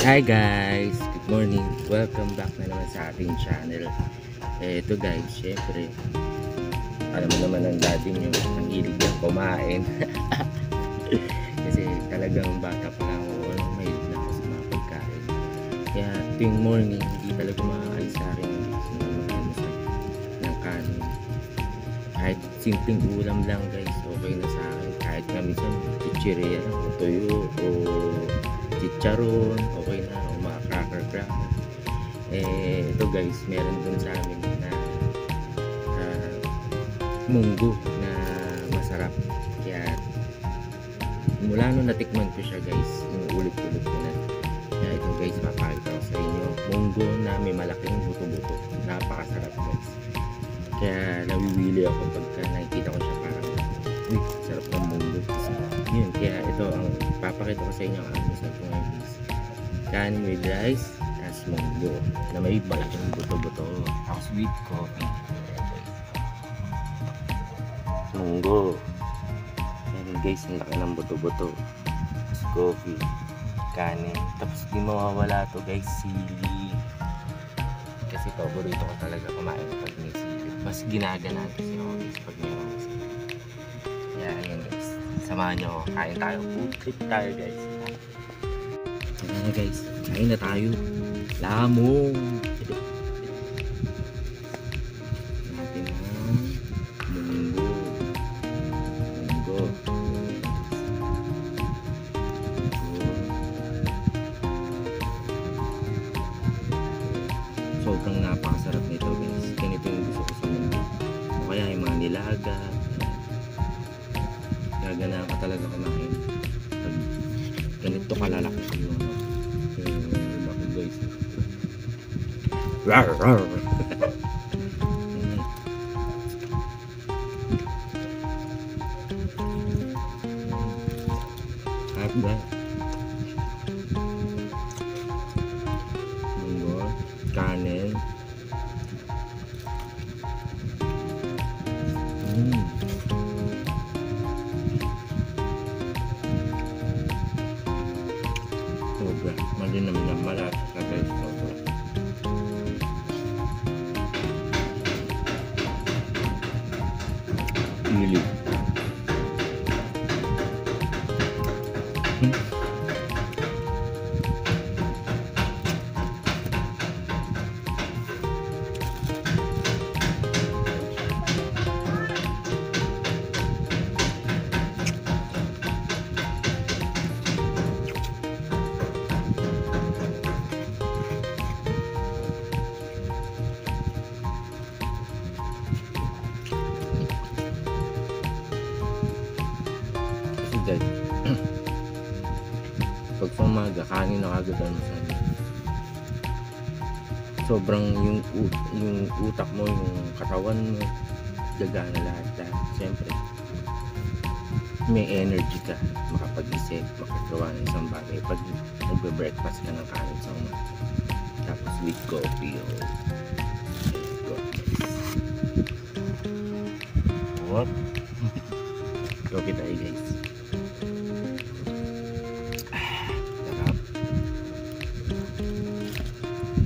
Hi guys! Good morning! Welcome back na naman sa ating channel. Ito guys, syempre alam mo naman ang daddy nyo, ang hilig niyang kumain. Kasi talagang bata pa lang ako, mahilig na ako sa mga pagkain. Kaya tuwing morning, hindi talaga makakalis sa akin ng kanin. Kahit simpleng ulam lang guys, okay na sa akin. Kahit nga minsan chichirya o tuyo o chicharon, okay na, o mga cracker. Ito guys, meron dun sa amin na munggo na masarap. Kaya mula nung natikman ko siya guys, ulit-ulit ko na. Kaya ito guys, papakita ko sa inyo munggo na may malaking buto-buto. Napakasarap guys. Kaya nawiwili ako pagka nakikita ko siya, parang uy, sarap ng munggo. Yun, kaya ito ang papakita ko sa inyo ang almusal ko ngayon guys. Kanin with rice as munggo na may malaking buto-buto. Tapos with coffee. Munggo. Ayan guys, ang laki ng buto-buto. Tapos coffee. Kanin. Tapos di mawawala to guys, sili. Kasi paborito ko talaga kumain pag may sili. Mas ginaganan kasi ako guys pag mayroon sili. Kaya ayan guys, samahan nyo ako. Kain tayo. Food trip tayo guys. Ayan na guys, kain na tayo. Lamong. Natin ang munggo. Sobrang napakasarap nito guys. Ganito yung gusto ko sa munggo. O kaya yung mga nilaga. Gagana ka talaga kumain. Pag ganito kalalaki yung laki guys. Rar rar. Harap ba? Munggo, kanin. Sobra, malinam na malat sa guys, sobra. Hilig. Guys, pag sa umaga, kanin na kagad ang masarap. Sobrang yung utak mo, yung katawan mo, gagana lahat. Siyempre, may energy ka, makapag-isip, makagawa ng isang bagay pag nagbe-breakfast ka ng kanin sa umaga. Tapos with coffee, what? Coffee tayo guys.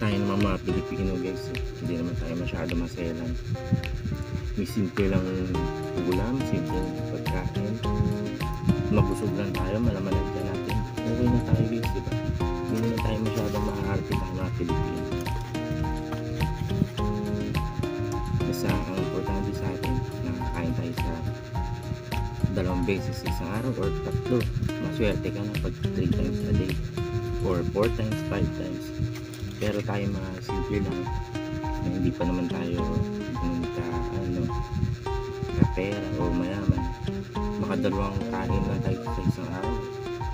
Tayo naman mga Pilipino guys, hindi naman tayo masyado maselan. May simple lang ulam, simple pagkain, mabusog lang tayo, malamanag ka natin, okay na tayo guys, diba? Hindi naman tayo masyadong maaarte tayo mga Pilipino. Basta ang importante sa atin, nakakain tayo sa 2 beses isang araw or 3. Maswerte ka na pag 3 times a day or 4 times, 5 times. Pero tayo mga simple lang na hindi pa naman tayo ka pera o mayaman, makadalawang kanin na tayo sa isang araw,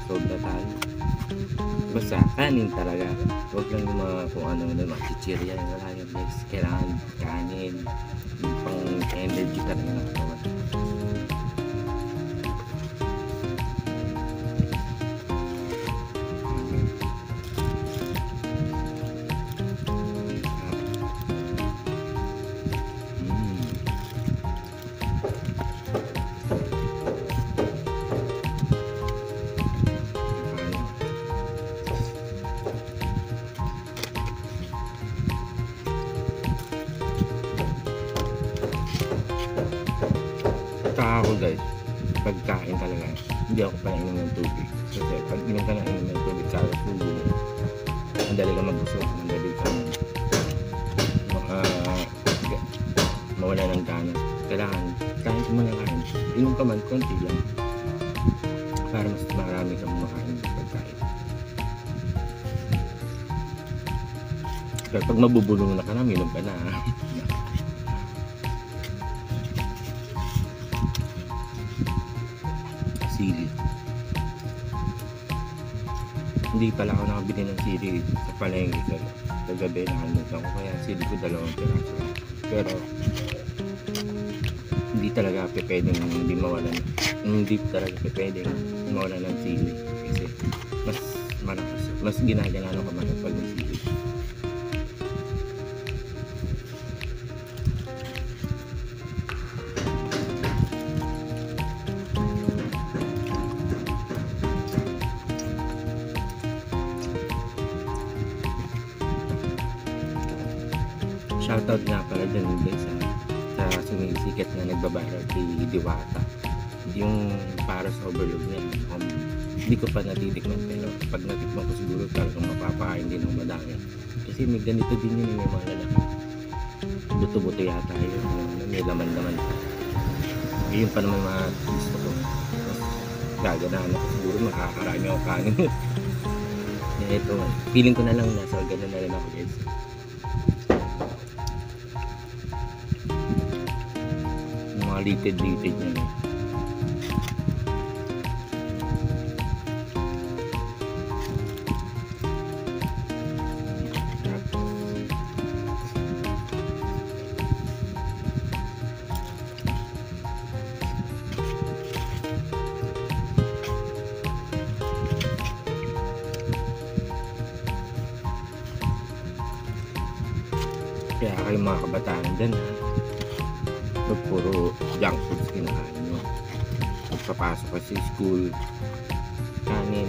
sobra tayo. Basta kanin talaga, huwag lang yung mga kung ano na mga chichirya, yung wala yung guys. Kailangan kanin, yung pang energy talaga ng katawan. Ako guys, pagkain talaga, hindi ako painom ng tubig. Kasi pag inom ka ng inom ng tubig, kalat tubo mo. Mandali ka mabusog, mandali ka mawala ng gana. Kailangan, kain ka muna kain. Inom ka man, konti lang. Para mas marami kang makain ng pagkain. Pero pag mabubulong na ka na, inom ka na. Sili. Hindi pala ako nakabili ng sili sa palengke kagabi, nakalimutan ko, kaya sili ko 2 piraso. Pero hindi talaga pwedeng hindi mawalan, hindi talaga pwedeng mawalan ng sili kasi mas malakas, mas ginagano ka man pag may sili. Shoutout nga pala dyan guys sa sumisikat na nagbabaral kay Diwata. Yung para sa overload niya, hindi ko pa natitikman, pero pag natikman ko siguro talagang mapapakain din ng madami. Kasi may ganito din yun, may mga lalaki. Buto-buto yata yun, may laman-laman. Yun pa naman mga gusto ko. Gaganahan ako siguro, makakarami ako kanin. Ito, feeling ko na lang nasa ganun na rin ako guys. Litid niya na. Kaya kayo mga kabataan dyan, pag puro junk foods kinakain nyo, magpapasok ka sa school, kanin,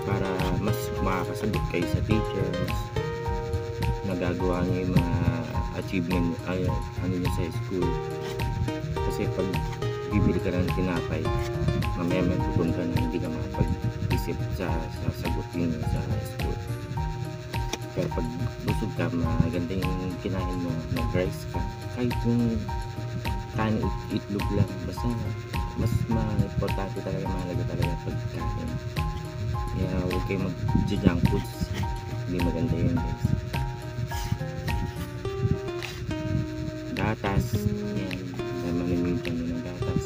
para mas makakasagot kayo sa teacher, mas nagagawa nyo yung mga achievement ano nyo sa school. Kasi pag bibili ka ng tinapay, mamaya may tutun ka na hindi ka makapag-isip sa sagot nyo sa school. Kaya pag busog ka, maganda yung kinain mo, nag-rice ka, kahit yung kanin itlog lang, basta mas importante talaga, mahalaga talaga pagkain. Kaya huwag kayo mag-junk foods, hindi maganda yun guys. Gatas, yan, manimitan nyo ng gatas.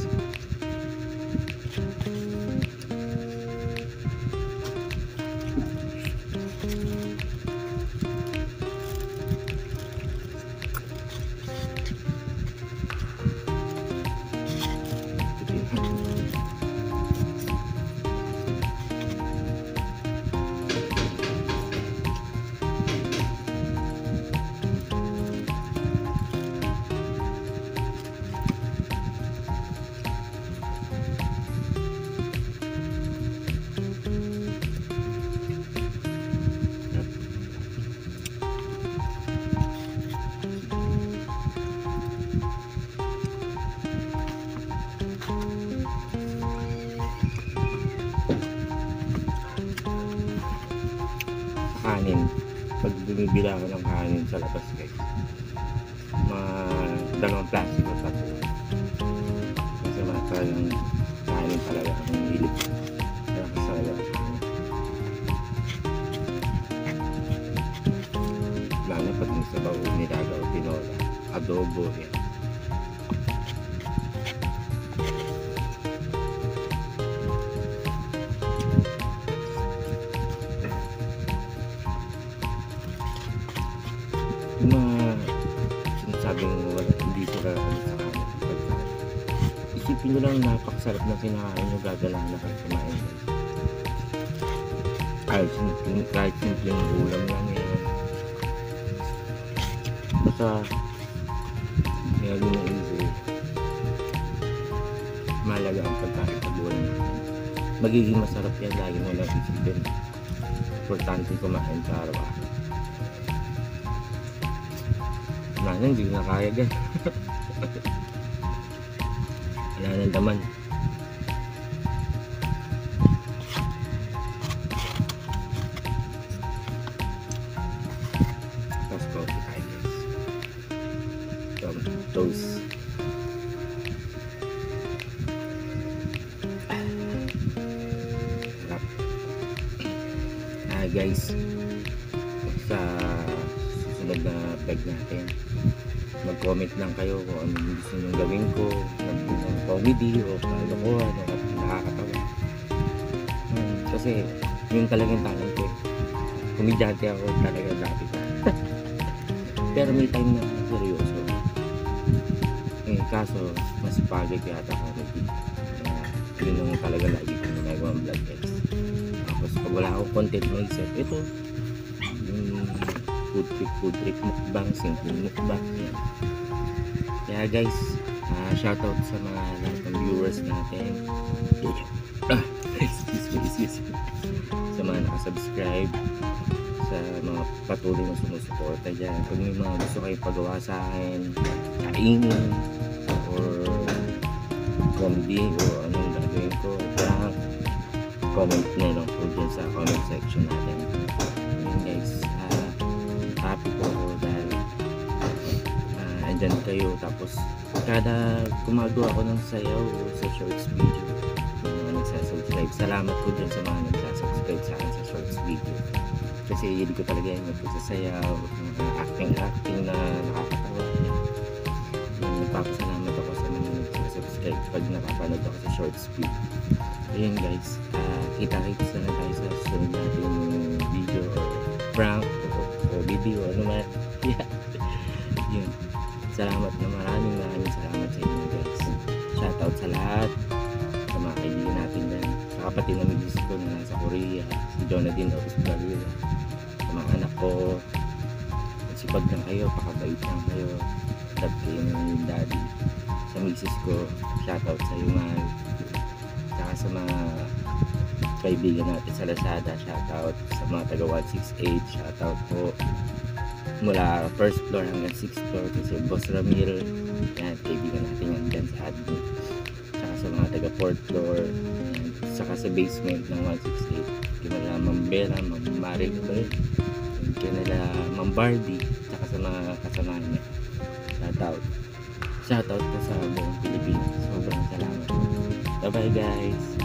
Kanin, pag bumibili ako ng kanin sa labas guys, dalawang plastic o tatlo, kasi talagang kanin talaga akong hilig, kaya kasalaga ng kanin, lalo pag may sabaw, nilaga o tinola, adobo yan. Yung mga sinasabing hindi sila sa kanin, isipin nyo lang, napakasarap na kinakain nyo, gagalahan na kayo kumain. Kahit simpleng ulam lang yan, basta mayroon yung easy, mahalaga ang pagkain sa buhay natin. Magiging masarap yan, lagi mo lang isipin, importante kumain sa araw-araw. Hindi na kaya gan. Wala nang laman. Tapos coffee tayo guys. Toast. Sarap. Guys, sa susunod na vlog natin, mag-comment lang kayo kung ano gusto nyo gawin ko, ng comedy o kalokohan o nakakatawa. Kasi yun talagang talent ko. Komedyante ako talaga dati pa. Pero may time na seryoso. Kaso mas pagod yata comedy. Yun yung talaga lagi ko nagawang vlog guys. Tapos pag wala akong content mindset, ito yung food trip mukbang, simple mukbang yan. Kaya guys, shoutout sa mga lahat ng viewers natin. Excuse me. Sa mga nakasubscribe, sa mga patuloy na sumusuporta dyan. Kung may mga gusto kayong pagawa sa akin, kainin or comedy o anong gagawin ko, prank, comment na lang po dyan sa comment section natin. Ayun guys, happy po ako dahil andyan kayo. Tapos kada gumagawa ko ng sayaw o sa shorts video, mga nagsasubscribe, salamat po dyan sa mga nagsasubscribe sa akin sa shorts video. Kasi hindi ko talaga yung magsasayaw, acting na nakakatawa. Nagpapasalamat ako sa mga nagsasubscribe pag napapanood ako sa shorts video. Ayun guys, kita-kits na tayo sa susunod natin video or prank o video ano man. Yun. Salamat na maraming salamat sa inyo guys. Shoutout sa lahat, sa mga kaibigan natin dyan, sa kapatid na milis ko na nasa Korea, si Jonathan Osvaldo, sa mga anak ko, sipag lang kayo, pakabait lang kayo, love kayo ng daddy. Sa misis ko, shoutout sa iyo man. Saka sa mga kaibigan natin sa Lazada, shoutout sa mga taga 168, shoutout po mula first floor hanggang 6th floor kasi Boss Ramil, yan, kaibigan natin yan dyan sa admin. Saka sa mga taga 4th floor, yan, saka sa basement ng 168, kinala Ma'am Bella, Ma'am Maribel, kinala Ma'am Barbie, saka sa mga kasamahan niya, shoutout po sa buong Pilipinas. Sobrang salamat. Bye bye guys.